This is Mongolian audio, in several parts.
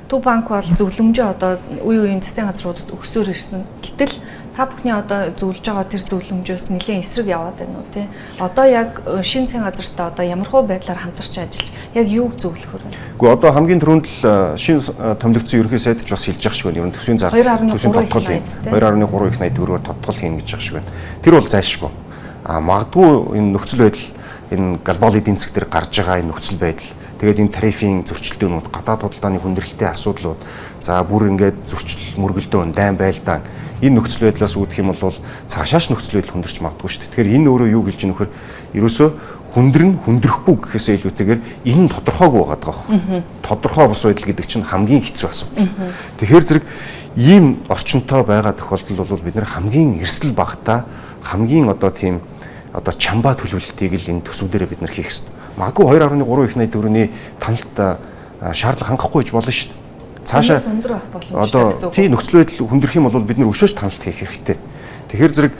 Төв банк бол зөвлөмжөө одоо үе үеийн засгийн газруудад өгсөөр ирсэн. Гэтэл та бүхний одоо зөвлөж байгаа тэр зөвлөмжөөс нэлээд эсрэг яваад байна уу тий? Одоо яг шинэ засгийн газартаа одоо ямархуу байдлаар хамтарч ажиллаж яг юуг зөвлөхөр вэ? Гэхдээ одоо хамгийн түрүүнд л шинэ томилогдсон ерөнхий сайд ч бас хэлж байгаа шиг байна. Ер нь төсвийн зар төсвийн тодтол 2.3 их 84-оор тодтол хийнэ гэж байгаа шиг байна. Тэр бол зайлшгүй. Магадгүй энэ нөхцөл байдал энэ глобал эдийн засаг дээр гарч байгаа энэ нөхцөл байдал тэгээд энэ тарифын зөрчилдөөнүүд гадаад худалдааны хүндрэлтэй асуудлууд за бүр ингээд зөрчил мөргөлдөөн дайн байлдаан энэ нөхцөл байдлаас үүдэх юм бол цаашааш нөхцөл байдал хүндэрч магадгүй шүү дээ. Тэгэхээр энэ өөрөө юу гэлж ийм нөхөр ерөөсөө хүндрэхгүй гэхээсээ илүүтэйгээр энэ нь тодорхойгүй байгаа даа. Тодорхой бус байдал гэдэг чинь хамгийн хэцүү асуудал. Тэгэхээр зэрэг ийм орчинтой байгаа тохиолдолд бол бид нэр хамгийн эрсдэл багтаа хамгийн одоо тийм одоо чамбаа төлөвлөлтийг л энэ төсөв дээр бид нар хийх хэрэгтэй. Магадгүй 2.3 их 84-ний таналт шаардлага хангахгүй гэж болно шүү дээ. Цаашаа одоо тийм нөхцөл байдал хүндрэх юм бол бид нар өшөөж таналт хийх хэрэгтэй. Тэгэхээр зэрэг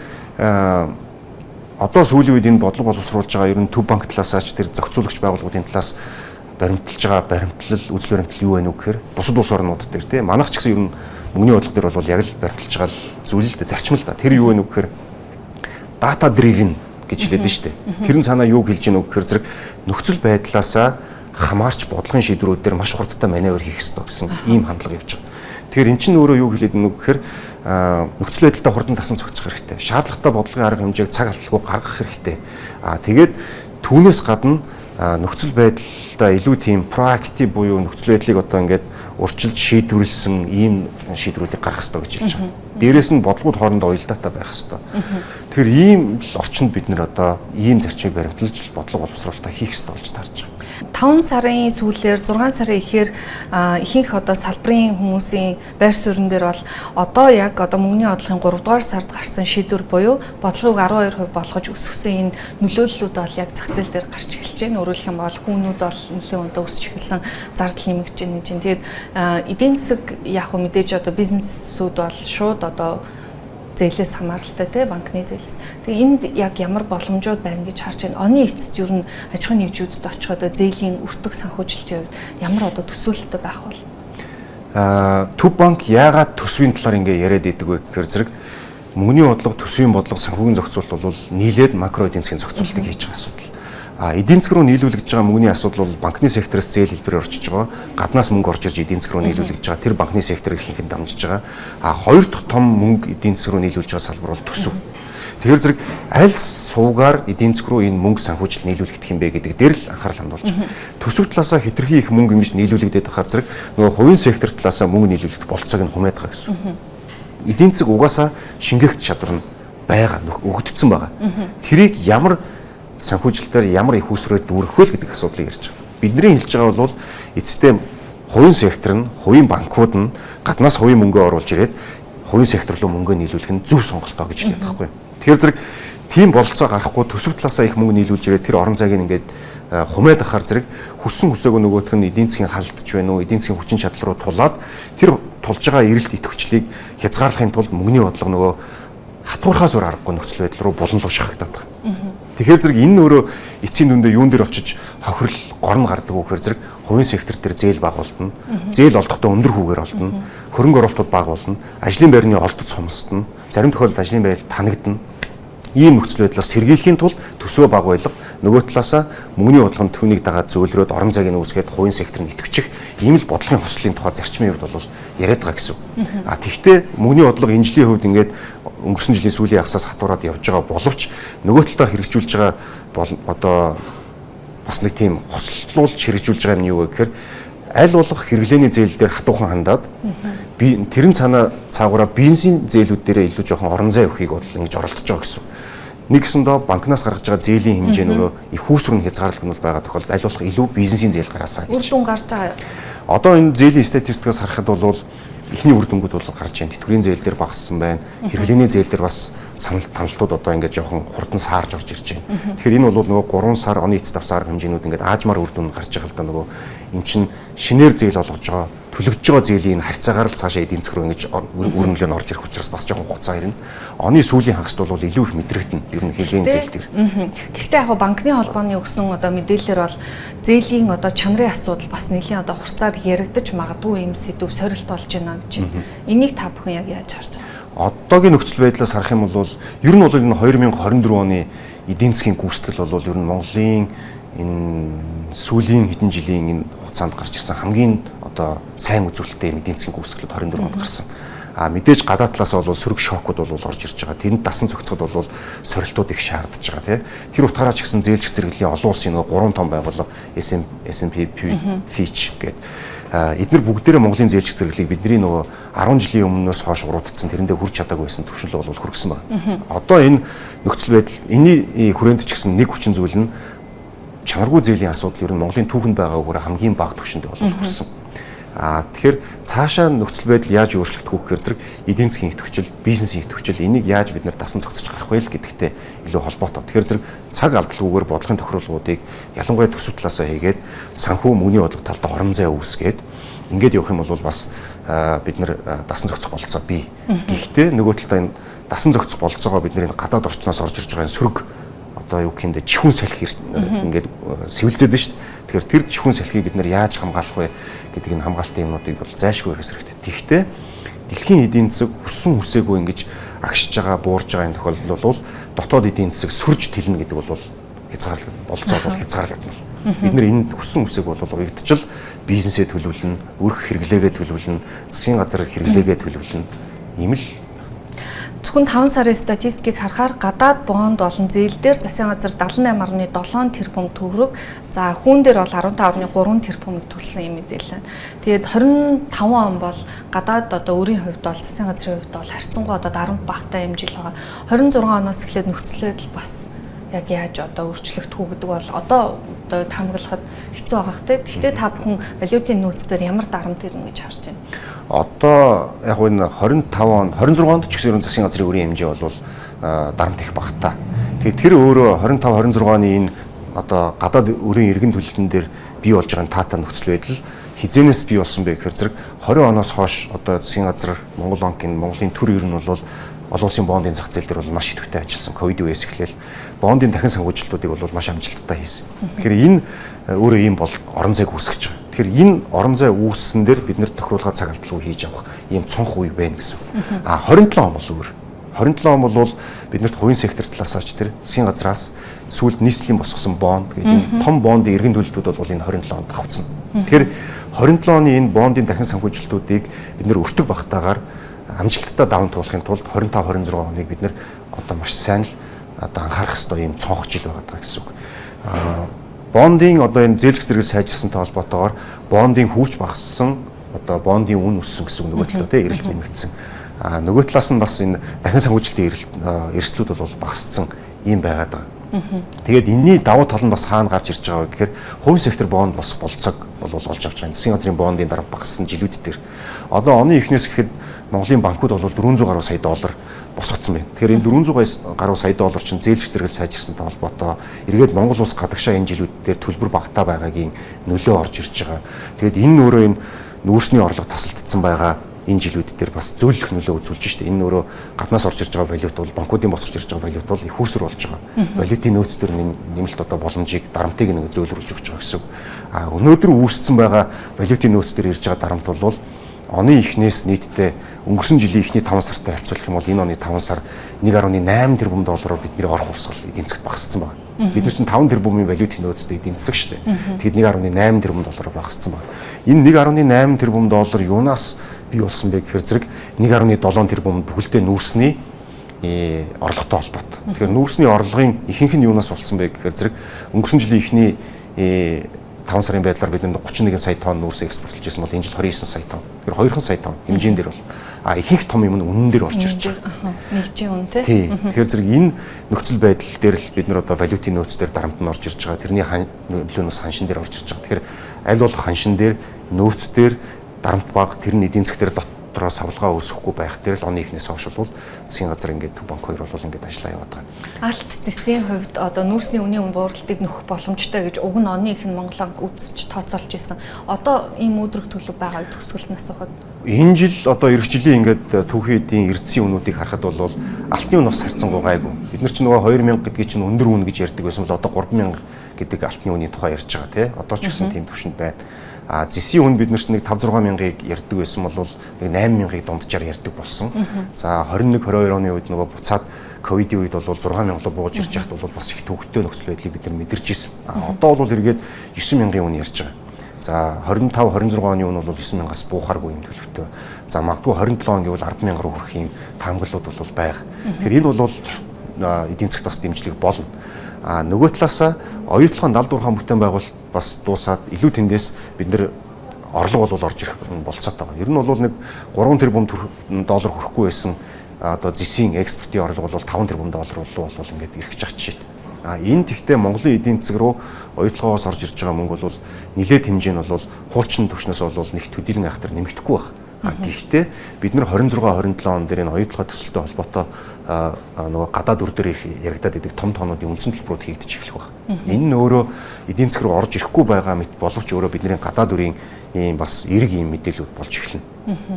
одоо сүүлийн үед энэ бодлого боловсруулж байгаа ер нь Төв банк талаас ч тэр зохицуулагч байгууллагуудын талаас баримталж байгаа баримтлал үзэл баримтлал юу вэ гэхээр бусад улс орнууд дээр тийм манайх ч гэсэн ер нь мөнгөний бодлого дээр бол яг л баримталж байгаа зүйл л зарчим л да. Тэр юу вэ гэхээр data driven гэж хэлээд нь шүү дээ. Тэр нь цаанаа юу хэлж гинэ гэхээр зэрэг нөхцөл байдлаасаа хамаарч бодлогын шийдвэрүүд дээр маш хурдтай маневр хийх хэрэгтэй гэсэн ийм хандлага явж байгаа. Тэгэхээр эн чинь өөрөө юу хэлээд нь гэхээр нөхцөл байдлаа хурдан тасан зохицох хэрэгтэй. Шаардлагатай бодлогын арга хэмжээг цаг алдалгүй гаргах хэрэгтэй. Тэгээд түүнээс гадна нөхцөл байдлаа илүү тийм proactive буюу нөхцөл байдлыг одоо ингээд урьдчилж шийдвэрлсэн ийм шийдвэрүүдийг гаргах хэрэгтэй гэж хэлж байгаа. Дээрээс нь бодлогууд хоорондоо уялдаатай байх хэрэгтэй. Тэгэхээр ийм л орчинд бид нэр одоо ийм зарчмыг баримталж бодлого боловсруулалтаа хийх хэрэгтэй болж таарч байгаа. 5 сарын сүүлээр 6 сарын ихээр ихэнх одоо салбарын хүмүүсийн байр суурин дээр бол одоо яг одоо мөнгөний бодлогын 3 дугаар сард гарсан шийдвэр буюу бодлогыг 12% болгож өсгсөн энэ нөлөөллүүд бол яг зах зээл дээр гарч эхэлж байна. Өөрөлдөх юм бол хүүнүүд бол нэлээд өндөө өсч эхэлсэн, зардал нэмэгдэж байна гэж. Тэгээд эдийн засаг яг хөө мэдээж одоо бизнесүүд бол шууд одоо зээлээс хамааралтай те банкны зээлээс. Тэгээ энд яг ямар боломжууд байна гэж харж байна. Оны эцэст ер нь аж ахуйн нэгжүүдэд очиход зээлийн өртөг санхүүжилтийн хувьд ямар одоо төсөөлөлтөй байх вэ? Төв банк яагаад төсвийн талаар ингэ яриад идэг вэ гэхээр зэрэг мөнгөний бодлого, төсвийн бодлого, санхүүгийн зохицуулалт бол нийлээд макро эдийн засгийн зохицуулалтыг хийж байгаа асуудал. Эдийн засаг руу нийлүүлэгдэж байгаа мөнгөний асуудал бол банкны сектороос зээл хэлбэрээр орчиж байгаа. Гаднаас мөнгө орж ирж эдийн засаг руу нийлүүлэгдэж байгаа. Тэр банкны секторыг ихэнх нь дамжиж байгаа. Хоёр дахь том мөнгө эдийн засаг руу нийлүүлж байгаа салбар бол төсөв. Тэгэхээр зэрэг аль суугаар эдийн засаг руу энэ мөнгө санхүүжилт нийлүүлэгдэх юм бэ гэдэг дээр л анхаарал хандуулж байгаа. Төсөв талаасаа хэтэрхий их мөнгө ингэж нийлүүлэгдээд байхаар зэрэг нөгөө хувийн сектор талаасаа мөнгө нийлүүлэгдэх болцоог нь хумаад байгаа гэсэн. Эдийн засаг угаасаа шингээгт чадвар нь байгаа, өгөгдсөн байгаа. Тэрийг ямар санхүүжилтээр ямар их усрээд дүүрэх вэ гэдэг асуудлыг ярьж байгаа. Бидний хэлж байгаа бол эцэстээ хувийн сектор нь, хувийн банкуд нь гаднаас хувийн мөнгө оруулж ирээд хувийн сектор руу мөнгө нийлүүлэх нь зөв сонголтоо гэж хэлдэг байхгүй. Тэгэхээр зэрэг тийм бололцоо гарахгүй төсөв талаасаа их мөнгө нийлүүлж ирээд тэр орон зайг ингээд хумаад ахаар зэрэг хүссэн хүсээгүй нөгөөх нь эдийн засгийн халдж байна уу, эдийн засгийн хүчин чадал руу тулаад тэр тулж байгаа эрэлт идэвхжлийг хязгаарлахын тулд мөнгөний бодлого нөгөө хатуурхаас өөр аргагүй нөхцөл байдал руу булан луу шахагдаад байгаа. Тэгэхээр зэрэг энэ өөрөө эцсийн дүндээ юун дээр очиж хохирол горн гардаг вэ гэхээр зэрэг хувийн сектор дээр зээл бага болно. Зээл олдохдоо өндөр хүүгээр олдно. Хөрөнгө оруулалтууд бага болно. Ажлын байрны олдоц хомсдно. Зарим тохиолдолд ажлын байр танагдана. Ийм нөхцөл байдлаас сэргийлэхийн тулд төсвөө бага байлга, нөгөө талаасаа мөнгөний бодлогын түүнийг дагаад зөөлрөөд орон зайг нь үүсгээд хувийн сектор нь идэвхжих ийм л бодлогын хослолын тухай зарчмын хувьд бол яриад байгаа гэсэн. Тэгвэл мөнгөний бодлого энэ жилийн хувьд ингээд өнгөрсөн жилийн сүүлийн хагасаас хатуураад явж байгаа боловч нөгөө талаа хэрэгжүүлж байгаа одоо бас нэг тийм хослуулж хэрэгжүүлж байгаа юм юу вэ гэхээр аль болох хэрэглээний зээл дээр хатуухан хандаад тэрэн цаагаараа бензин зээлүүд дээрээ илүү жоохон орон зай өгөхийг бол ингэж оролдож байгаа гэсэн. Нэгсэндээ банкнаас гаргаж байгаа зээлийн хэмжээ нөгөө их үүсвэр нь хязгаарлалт нь байгаа тохиолдолд аль болох илүү бизнесийн зээл гаргаасаа гэж. Үр дүн гарч байгаа. Одоо энэ зээлийн статистикаас харахад бол эхний үр дүнгууд бол гарч байна. Тэтгэврийн зээл дээр багассан байна. Хэрэглээний зээл дээр бас таналтууд одоо ингээд жоохон хурдан саарж орж ирж байна. Тэгэхээр энэ бол нөгөө 3 сар оны эцэст авсан арга хэмжээнүүд ингээд аажмаар үр дүн гарч байгаа л да нөгөө эн чин шинээр зээл олгож байгаа төлөгдөж байгаа зээлийн харьцаагаар цаашаа эдийн засаг руу ингэж өрнөлөө орж ирэх учраас бас жоохон хугацаа ирнэ. Оны сүүлийн хагасд бол илүү их мэдрэгдэн ер нь хэлийн зээл дээр. Гэхдээ яг банкны холбооны өгсөн одоо мэдээлэлээр бол зээлийн одоо чанарын асуудал бас нэлийн одоо хурцаар яригдаж магадгүй юм сэдв сорилт болж байна гэж. Энийг та бүхэн яг яаж харж байна? Одоогийн нөхцөл байдлаас харах юм бол ер нь бол энэ 2024 оны эдийн засгийн гүйцэтгэл бол ер нь Монголын энэ сүүлийн хэдэн жилийн энэ хугацаанд гарч ирсэн хамгийн одоо сайн үзүүлэлттэй эдийн засгийн гүйцэтгэлд 24 онд гарсан. Мэдээж гадаад талаас бол сөрөг шокууд бол орж ирж байгаа. Тэрэнд дасан зохицоход бол сорилтууд их шаардж байгаа тийм. Тэр утгаараа ч гэсэн зээлч зэрэглэлийн олон улсын нөгөө 3 том байгууллага S&P, Fitch гэдэг эдгээр бүгдээрээ Монголын зээлч зэрэглэлийг бидний нөгөө 10 жилийн өмнөөс хойш уруудсан тэрэндээ хүрч чадаагүй байсан төвшил бол хүргэсэн байна. Одоо энэ нөхцөл байдал энэний хүрээнд ч гэсэн нэг хүчин зүйл нь чанаргүй зээлийн асуудал ер нь Монголын түүхэнд байгаагаар хамгийн бага түвшинд бол хүрсэн. Тэгэхээр цаашаа нөхцөл байдал яаж өөрчлөгдөх вэ гэхээр зэрэг эдийн засгийн идэвхжил, бизнесийн идэвхжил энийг яаж бид нэр дасан зохицож гарах вэ гэдэгтэй илүү холбоотой. Тэгэхээр зэрэг цаг алдалгүйгээр бодлогын тохируулгуудыг ялангуяа төсөв талаасаа хийгээд санхүү мөнгөний бодлого талд орон зай үүсгээд ингээд явах юм бол бас бид нэр дасан зохицох болцоо бий. Гэхдээ нөгөө талдаа энэ дасан зохицох болцоогоо бид нэр гадаад орчноос орж ирж байгаа энэ сөрөг одоо юу гэхиндээ чихүн салхи ингээд сэвэлзээд байна шүү дээ. Тэгэхээр тэр чихүн салхийг бид нэр яаж хамгаалах вэ гэдэг энэ хамгаалтын юмнуудыг бол зайлшгүй хийх хэрэгтэй. Тэгэхдээ дэлхийн эдийн засаг хүссэн хүсээгүй ингэж агшиж байгаа, буурж байгаа энэ тохиолдол бол дотоод эдийн засаг сүрж тэлнэ гэдэг бол хязгаарлалт болцоо бол хязгаарлагдана. Бид нэр энэ хүссэн хүсээг бол уягдчил бизнесээ төлөвлөнө, өрх хэрэглээгээ төлөвлөнө, засгийн газар хэрэглээгээ төлөвлөнө. Ийм л зөвхөн 5 сарын статистикийг харахаар гадаад бонд болон зээл дээр засгийн газар 78.7 тэрбум төгрөг, за хүүн дээр бол 15.3 тэрбумыг төлсөн юм мэдээлэл байна. Тэгээд 25 он бол гадаад одоо өөрийн хувьд бол засгийн газрын хувьд бол харьцангуй одоо дарамт багтай хэмжил байгаа. 26 оноос эхлээд нөхцөл байдал бас яг яаж одоо өөрчлөгдөх үү гэдэг бол одоо хамгаалахад хэцүү байгаа хэрэг. Гэхдээ та бүхэн валютын нөөц дээр ямар дарамт ирнэ гэж харж байна? Одоо яг энэ 25 он 26 онд ч гэсэн засгийн газрын өрийн хэмжээ бол дарамт их багтаа. Тэгээд тэр өөрөө 25 26 оны энэ одоо гадаад өрийн иргэн төлөлтөн дээр бий болж байгаа таатай нөхцөл байдал хизэнээс бий болсон бэ гэхээр зэрэг 20 оноос хойш одоо засгийн газар Монгол банкын Монголын төр ер нь бол олон улсын бондын зах зээл дээр бол маш идэвхтэй ажилласан. Ковид үеэс эхлээл бондын дахин санхүүжилтуудыг бол маш амжилттай хийсэн. Тэгэхээр энэ өөрөө ийм бол орон зайг үүсгэж байгаа. Тэгэхээр энэ орон зай үүссэн дээр бид нэр тохируулга цаг алдалгүй хийж авах ийм цонх үе байна гэсэн. 27 он бол өөр. 27 он бол биднэрт хувийн сектор талаас ч тэр засгийн газраас сүүлд нийслэлийн босгосон бонд гэдэг энэ том бондын иргэн төлөлтүүд бол энэ 27 онд давхцсан. Тэгэхээр 27 оны энэ бондын дахин санхүүжилтуудыг бид нэр өртөг багтаагаар амжилттай даван туулахын тулд 25 26 оныг бид нэр одоо маш сайн л одоо анхаарах ёстой ийм цонх жил байгаа гэсэн үг. Бондын одоо энэ зээлч зэрэг сайжирсантай холбоотойгоор бондын хүүч багассан одоо бондын үн өссөн гэсэн нөгөө талаар тийм эрэлт нэмэгдсэн. Нөгөө талаас нь бас энэ дахин санхүүжилтийн эрсдлүүд бол багассан юм байгаад байгаа. Тэгээд энэний давуу тал нь бас хаана гарч ирж байгаа вэ гэхээр хувийн сектор бонд бас болцоог бол олж авч байгаа. Засгийн газрын бондын дарамт багассан жилүүд дээр одоо оны эхнээс гэхэд Монголын банкуд бол 400 гаруй сая доллар босгоцсон байна. Тэгэхээр энэ 400 гаруй сая доллар чинь зээлч зэрэг сайжирсантай холбоотой эргээд Монгол улс гадагшаа энэ жилүүд дээр төлбөр багтаа байгаагийн нөлөө орж ирж байгаа. Тэгээд энэ өөрөө энэ нүүрсний орлого тасалдсан байгаа энэ жилүүд дээр бас зөөлөх нөлөө үзүүлж штэ. Энэ өөрөө гаднаас орж ирж байгаа валют бол банкуудын босгож ирж байгаа валют бол их үүсвэр болж байгаа. Валютын нөөц төр нэмэлт одоо боломжийг дарамтыг нэг зөөлрүүлж өгч байгаа гэсэн. Өнөөдөр үүссэн байгаа валютын нөөц төр ирж байгаа дарамт бол оны эхнээс нийтдээ өнгөрсөн жилийн эхний 5 сартай харьцуулах юм бол энэ оны 5 сар 1.8 тэрбум доллараар бидний орох урсгал эдийн засгт багассан байна. Бид нар чинь 5 тэрбумын валютын нөөцтэй эдийн засаг шүү дээ. Тэгэхэд 1.8 тэрбум доллараар багассан байна. Энэ 1.8 тэрбум доллар юунаас бий болсон бэ гэхээр зэрэг 1.7 тэрбум бүхэлдээ нүүрсний орлоготой холбоотой. Тэгэхээр нүүрсний орлогын ихэнх нь юунаас болсон бэ гэхээр зэрэг өнгөрсөн жилийн эхний 5 сарын байдлаар бид 31 сая тонн нүүрс экспортлж байсан бол энэ жил 29 сая тонн. Тэгэхээр 2 сая тонн хэмжээнд дээр бол ихэнх том юм нь үнэн дээр орж ирж байгаа. Нэгжийн үн тий. Тэгэхээр зэрэг энэ нөхцөл байдал дээр л бид нар одоо валютын нөөц дээр дарамт нь орж ирж байгаа. Тэрний нөлөөнөөс ханшин дээр орж ирж байгаа. Тэгэхээр аль болох ханшин дээр нөөц дээр дарамт баг тэрний эдийн засаг дээр дотроо савлгаа үүсэхгүй байх дээр л оны эхнээс хойш бол засгийн газар ингээд төв банк хоёр бол ингээд ажиллаа яваад байгаа. Алт зэсийн хувьд одоо нүүрсний үнийн буурлалтыг нөхөх боломжтой гэж уг нь оны их нь Монголоо үзэж тооцоолж исэн. Одоо ийм өөдрөг төлөв байгаа төгсгөлт нь асуухад Энэ жил одоо эх жилийн ингээд түүхийн эдийн эрдэсийн үнүүдийг харахад бол алтны үн бас харьцангуй гайгүй. Бид нар чинь нөгөө 2000 гэдгийг чинь өндөр үн гэж ярьдаг байсан бол одоо 3000 гэдэг алтны үнийн тухай ярьж байгаа тий. Одоо ч гэсэн тийм төвшөнд байна. Зэсийн үн бид нар чинь нэг 5-6 мянгаыг ярьдаг байсан бол нэг 8 мянгаыг дунджаар ярьдаг болсон. За 21-22 оны үед нөгөө буцаад ковидын үед бол 6 мянга бууж ирж байхад бол бас их төвөгтэй нөхцөл байдлыг бид нар мэдэрч ирсэн. Одоо бол эргээд 9 мянган үн ярьж байгаа. За 25-26 оны үн бол 9,000-аас буухааргүй юм төлөвтэй. За магадгүй 27 он гэвэл 10,000 руу хүрэх юм таамаглалууд бол байгаа. Тэгэхээр энэ бол эдийн засгт бас дэмжлэг болно. Нөгөө талаасаа оюутлогын далдуурхан бүтээн байгуул бас дуусаад илүү тэндээс бид нэр орлого бол орж ирэх болцоод байгаа. Ер нь бол нэг 3 тэрбум доллар хүрэхгүй байсан одоо зэсийн экспортын орлого бол 5 тэрбум доллар бол ингээд ирэх гэж байгаа жишээ. Энэ тэгтээ Монголын эдийн засаг руу оюутлогоос орж ирж байгаа мөнгө бол нэлээд хэмжээ нь бол хуучин түвшнээс бол нэг төдийлөн айхтар нэмэгдэхгүй байна. Гэхдээ бид нар 26-27 он дээр энэ оюутлогын төсөлтэй холбоотой нөгөө гадаад үр дээр их яригадад идэг том тоонуудын үндсэн төлбөрүүд хийгдэж эхлэх байна. Энэ нь өөрөө эдийн засаг руу орж ирэхгүй байгаа мэт боловч өөрөө бидний гадаад үрийн ийм бас эерэг ийм мэдээлүүд болж эхэлнэ.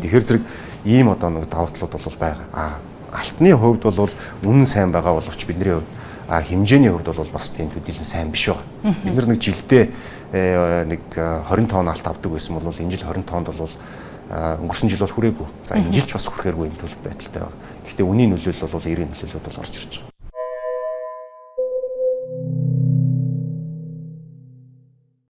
Тэгэхээр зэрэг ийм одоо нэг давуу талууд бол байгаа. Алтны хувьд бол үнэн сайн байгаа боловч бидний хэмжээний хувьд бол бас тийм төдийлөн сайн биш байгаа. Бид нар нэг жилдээ нэг 20 тонн алт авдаг байсан бол энэ жил 20 тоннд бол өнгөрсөн жил бол хүрээгүй. За энэ жил ч бас хүрэхээргүй юм төлөв байдалтай байна. Гэхдээ үнийн нөлөөлөл бол 90 нөлөөлөлд бол орж ирж байгаа.